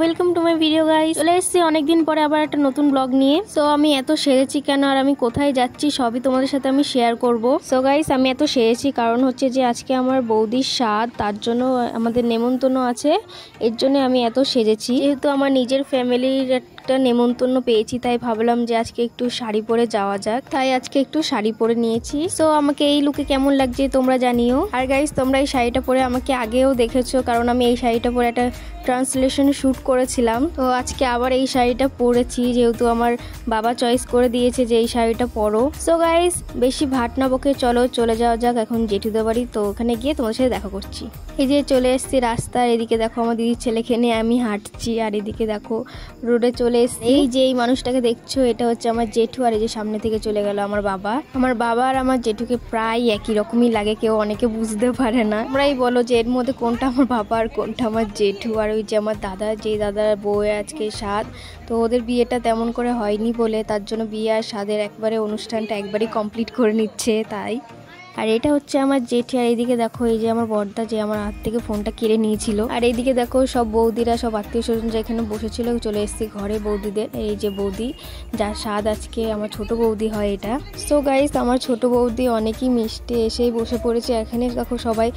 Welcome to my video guys. চলে এসেছি অনেকদিন পরে আবার একটা নতুন ব্লগ নিয়ে। সো আমি এত সেরেছি কেন আর আমি কোথায় যাচ্ছি সবই তোমাদের সাথে আমি শেয়ার করব। সো গাইস আমি এত সেরেছি কারণ হচ্ছে যে আজকে আমার বৌদির স্বাদ, তার জন্য আমাদের নেমন্তন্ন আছে, এর জন্য আমি এত সেজেছি। যেহেতু আমার নিজের ফ্যামিলির একটা নেমন্তন্ন পেয়েছি তাই ভাবলাম যে আজকে একটু শাড়ি পরে যাওয়া যাক, তাই আজকে একটু শাড়ি পরে নিয়েছি। সো আমাকে এই লুকে কেমন লাগছে তোমরা জানিও। আর গাইস তোমরা এই শাড়িটা পরে আমাকে আগেও দেখেছো, কারণ আমি এই শাড়িটা পরে একটা ট্রান্সলেশন শ্যুট করেছিলাম। তো আজকে আবার এই শাড়িটা পরেছি, যেহেতু আমার বাবা চয়েস করে দিয়েছে যে এই শাড়িটা পরো। সো গাইস বেশি ভাট না বকে চলো চলে যাওয়া যাক এখন জেঠুদের বাড়ি। তো ওখানে গিয়ে তোমাদের সাথে দেখা করছি। এই যে চলে এসেছি রাস্তার এদিকে, দেখো আমার দিদির ছেলেকে নিয়ে আমি হাঁটছি, আর এদিকে দেখো রোডে চলে এসেছি। এই যে এই মানুষটাকে দেখছো এটা হচ্ছে আমার জেঠু, আর এই যে সামনে থেকে চলে গেল আমার বাবা। আমার বাবা আর আমার জেঠুকে প্রায় একই রকমই লাগে, কেউ অনেকে বুঝতে পারে না। তোমরাই বলো যে এর মধ্যে কোনটা আমার বাবা আর কোনটা আমার জেঠু। আর ওই যে আমার দাদা, যে দাদার বউয়ের আজকে স্বাদ, তো ওদের বিয়েটা তেমন করে হয়নি বলে তার জন্য বিয়ে আর স্বাদের একবারে অনুষ্ঠানটা একবারই কমপ্লিট করে নিচ্ছে তাই। আর এটা হচ্ছে আমার জেঠি। আর এইদিকে দেখো এই যে আমার বড়দা, যে আমার হাত থেকে ফোনটা কেড়ে নিয়েছিল। আর এইদিকে দেখো সব বৌদিরা, সব আত্মীয় স্বজন যে এখানে বসেছিল, চলে এসেছি ঘরে বৌদিদের। এই যে বৌদি, যার স্বাদ আজকে আমার ছোট বৌদি হয় এটা। সো গাইস আমার ছোট বৌদি অনেকই মিষ্টি, এসেই বসে পড়েছে এখানে। দেখো সবাই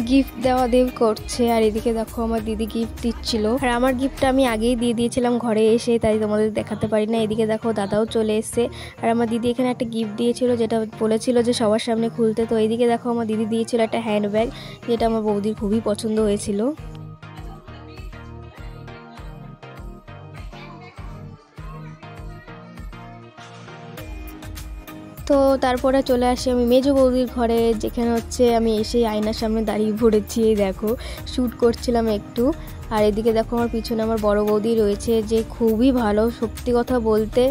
গিফট দেওয়া দেব করছে, আর এদিকে দেখো আমার দিদি গিফট দিচ্ছিল। আর আমার গিফটটা আমি আগেই দিয়ে দিয়েছিলাম ঘরে এসে, তাই তোমাদের দেখাতে পারি না। এদিকে দেখো দাদাও চলে এসছে, আর আমার দিদি এখানে একটা গিফট দিয়েছিল, যেটা বলেছিল যে সবার সামনে খুলতে। তো এইদিকে দেখো আমার দিদি দিয়েছিল একটা হ্যান্ডব্যাগ, যেটা আমার বৌদির খুবই পছন্দ হয়েছিল। তো তারপরে চলে আসি আমি মেজো বৌদির ঘরে, যেখানে হচ্ছে আমি এসে আয়নার সামনে দাঁড়িয়ে পড়েছি। দেখো শ্যুট করছিলাম একটু। আর এদিকে দেখো আমার পিছনে আমার বড় বৌদি রয়েছে, যে খুবই ভালো, সত্যি কথা বলতে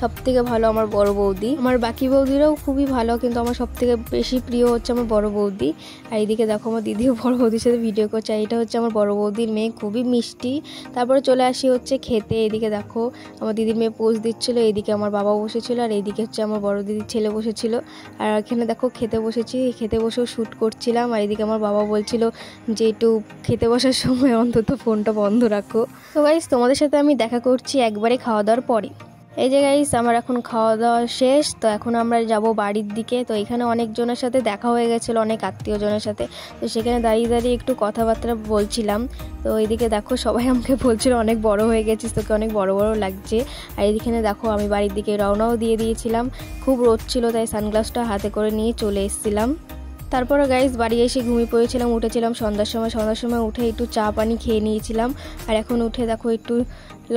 সবথেকে ভালো আমার বড় বৌদি। আমার বাকি বৌদিরাও খুবই ভালো, কিন্তু আমার সবথেকে বেশি প্রিয় হচ্ছে আমার বড় বৌদি। আর এদিকে দেখো আমার দিদিও বড় বৌদির সাথে ভিডিও করছে। এটা হচ্ছে আমার বড় বৌদির মেয়ে, খুবই মিষ্টি। তারপরে চলে আসি হচ্ছে খেতে। এদিকে দেখো আমার দিদির মেয়ে পোজ দিচ্ছিলো, এইদিকে আমার বাবা বসেছিল, আর এইদিকে হচ্ছে আমার বড় দিদির ছেলে বসেছিল। আর এখানে দেখো খেতে বসেছি, খেতে বসেও শ্যুট করছিলাম। আর এদিকে আমার বাবা বলছিল যে একটু খেতে বসার সময় অন্তত ফোনটা বন্ধ রাখো। তো গাইস তোমাদের সাথে আমি দেখা করছি একবারে খাওয়া দাওয়ার পরে। এই যে গাইস আমার এখন খাওয়া দাওয়া শেষ, তো এখন আমরা যাব বাড়ির দিকে। তো এখানে অনেকজনের সাথে দেখা হয়ে গেছিলো, অনেক আত্মীয়জনের সাথে। তো সেখানে দাঁড়িয়ে দাঁড়িয়ে একটু কথাবার্তা বলছিলাম। তো এইদিকে দেখো সবাই আমাকে বলছিল অনেক বড় হয়ে গেছিস, তোকে অনেক বড় বড় লাগছে। আর এইখানে দেখো আমি বাড়ির দিকে রওনাও দিয়ে দিয়েছিলাম। খুব রোদ ছিল তাই সানগ্লাসটা হাতে করে নিয়ে চলে এসেছিলাম। তারপরে গাইস বাড়ি এসে ঘুমিয়ে পড়েছিলাম, উঠেছিলাম সন্ধ্যার সময় উঠে একটু চা পানি খেয়ে নিয়েছিলাম। আর এখন উঠে দেখো একটু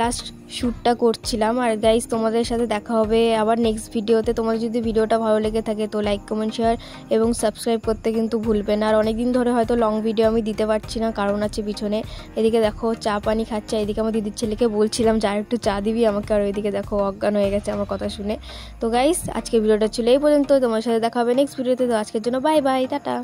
লাস্ট শ্যুটটা করছিলাম। আর গাইস তোমাদের সাথে দেখা হবে আবার নেক্সট ভিডিওতে। তোমাদের যদি ভিডিওটা ভালো লেগে থাকে তো লাইক কমেন্ট শেয়ার এবং সাবস্ক্রাইব করতে কিন্তু ভুলবে না। আর অনেকদিন ধরে হয়তো লং ভিডিও আমি দিতে পারছি না, কারণ আছে পিছনে। এদিকে দেখো চা পানি খাচ্ছে, এদিকে আমার দিদির ছেলেকে বলছিলাম যে আর একটু চা দিবি আমাকে, আর ওইদিকে দেখো অজ্ঞান হয়ে গেছে আমার কথা শুনে। তো গাইস আজকে ভিডিওটা ছিল এই পর্যন্ত, তোমার সাথে দেখা হবে নেক্সট ভিডিওতে। তো আজকের জন্য বাই বাই, টাটা।